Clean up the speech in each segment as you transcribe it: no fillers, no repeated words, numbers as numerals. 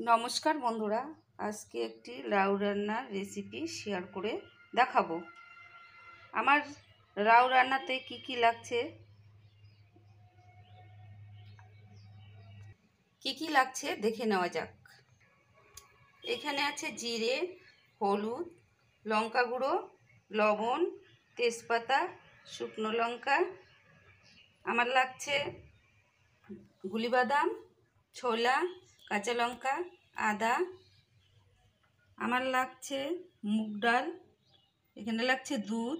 নমস্কার বন্ধুরা, আজকে একটি লাউ রান্নার রেসিপি শেয়ার করে দেখাবো। আমার লাউ রান্নাতে কি লাগছে দেখে নেওয়া যাক। এখানে আছে জিরে, হলুদ, লঙ্কা গুঁড়ো, লবণ, তেজপাতা, শুকনো লঙ্কা। আমার লাগছে গুলিবাদাম, ছোলা, কাঁচা লঙ্কা, আদা। আমার লাগছে মুগ ডাল, এখানে লাগছে দুধ,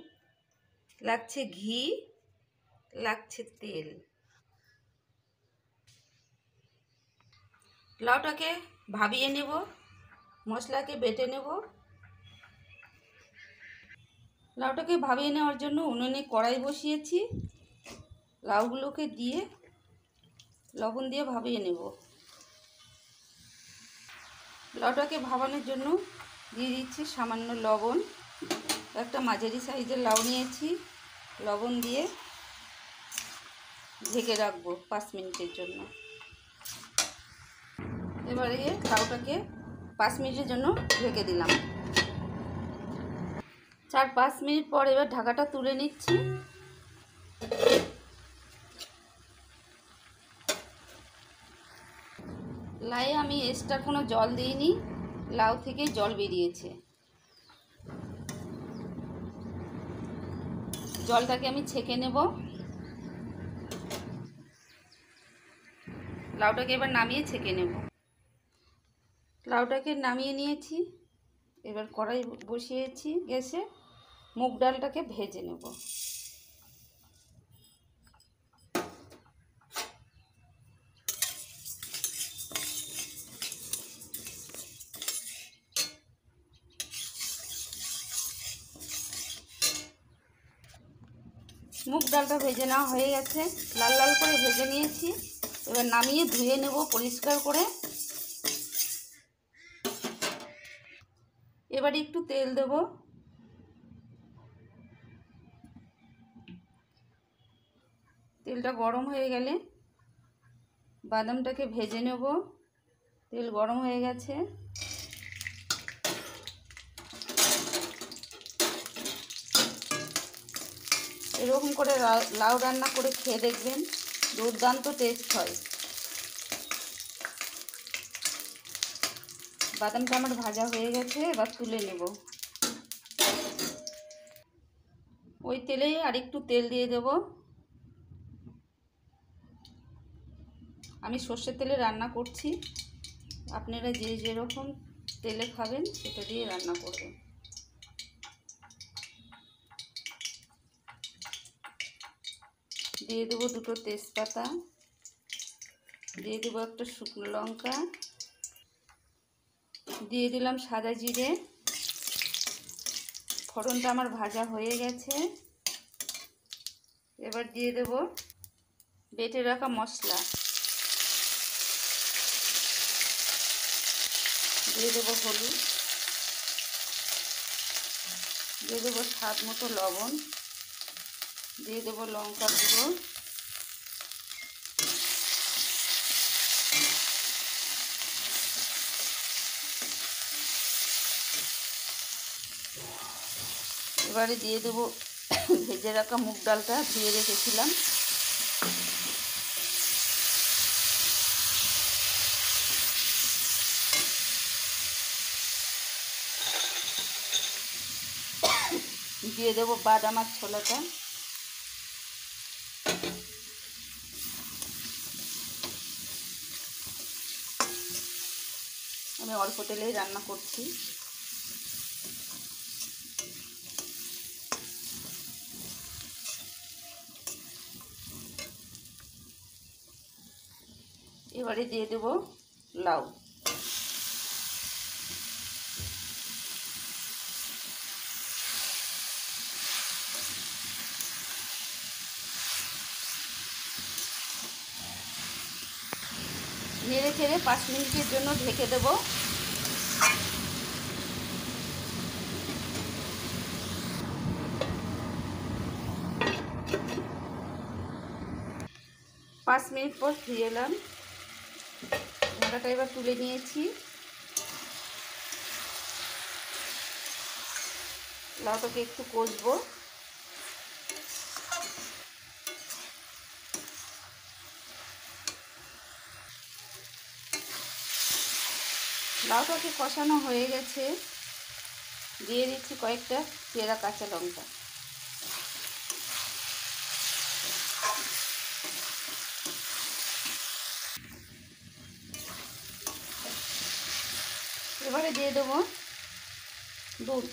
লাগছে ঘি, লাগছে তেল। লাউটাকে ভাবিয়ে নেব, মশলাকে বেটে নেব। লাউটাকে ভাবিয়ে নেওয়ার জন্য উনুনে কড়াই বসিয়েছি। লাউগুলোকে দিয়ে লবণ দিয়ে ভাবিয়ে নেব। লাউটাকে ভাবানোর জন্য দিয়ে দিচ্ছি সামান্য লবণ। একটা মাঝারি সাইজের লাউ নিয়েছি, লবণ দিয়ে ঢেকে রাখবো 5 মিনিটের জন্য। এবারে লাউটাকে 5 মিনিটের জন্য ঢেকে দিলাম। 4-5 মিনিট পর এবার ঢাকাটা তুলে নিচ্ছি। লাউয়ে আমি এক্সট্রা কোনো জল দিইনি, লাউ থেকে জল বেরিয়েছে। জলটাকে আমি ছেঁকে নেব। লাউটাকে এবার নামিয়ে ছেঁকে নেব। লাউটাকে নামিয়ে নিয়েছি। এবার কড়াই বসিয়েছি গ্যাসে, মুগ ডালটাকে ভেজে নেব। মুগ ডালটা ভেজে নেওয়া হয়ে গেছে, লাল লাল করে ভেজে নিয়েছি। এবার নামিয়ে ধুয়ে নেব পরিষ্কার করে। এবার একটু তেল দেব। তেলটা গরম হয়ে গেলে বাদামটাকে ভেজে নেব। তেল গরম হয়ে গেছে। এরকম করে লাউ রান্না করে খেয়ে দেখবেন, দুর্দান্ত টেস্ট হয়। বাদামটা আমার ভাজা হয়ে গেছে, এবার তুলে নেব। ওই তেলেই আর একটু তেল দিয়ে দেব। আমি সর্ষের তেলে রান্না করছি, আপনারা যে যেরকম তেলে খাবেন সেটা দিয়ে রান্না করবেন। দিয়ে দেবো 2টো তেজপাতা, দিয়ে দেবো একটা শুকনো লঙ্কা, দিয়ে দিলাম সাদা জিরে। ফোড়নটা আমার ভাজা হয়ে গেছে। এবার দিয়ে দেব বেটে রাখা মশলা, দিয়ে দেবো হলুদ, দিয়ে দেবো স্বাদ মতো লবণ, দিয়ে দেবো লঙ্কা গুঁড়ো, এবারে দিয়ে দেবো ভেজে রাখা মুগ ডালটা ধুয়ে রেখেছিলাম। দিয়ে দেবো বাদাম আর ছোলাটা। আমি অল্প তেলেই রান্না করছি। এবারে দিয়ে দেব লাউ। নেড়ে চেড়ে 5 মিনিটের জন্য ঢেকে দেব। 5 মিনিট পর ফিরে এলাম। ঢাকাটা এবার তুলে নিয়েছি। লাউটাকে একটু কষবো। লাউটাকে কষানো হয়ে গেছে, দিয়ে দিচ্ছি কয়েকটা চেরা কাঁচা লঙ্কা। এবারে দিয়ে দেবো দুধ।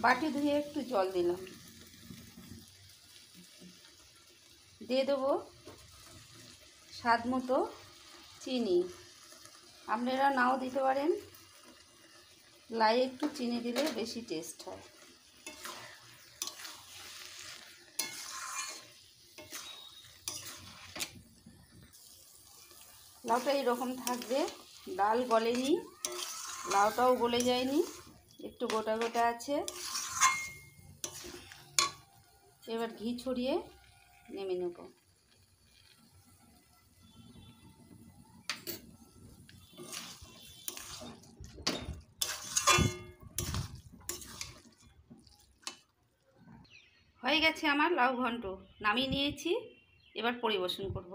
বাটি ধুয়ে একটু জল দিলাম। দিয়ে দেবো স্বাদ মতো চিনি, আপনারা নাও দিতে পারেন, লাই একটু চিনি দিলে বেশি টেস্ট হয়। লাউটা এরকম থাকবে, ডাল গলেনি, লাউটাও গলে যায়নি, একটু গোটা গোটা আছে। এবার ঘি ছড়িয়ে নেমে নেব। হয়ে গেছে আমার লাউ ঘন্ট, নামিয়ে নিয়েছি, এবার পরিবেশন করব।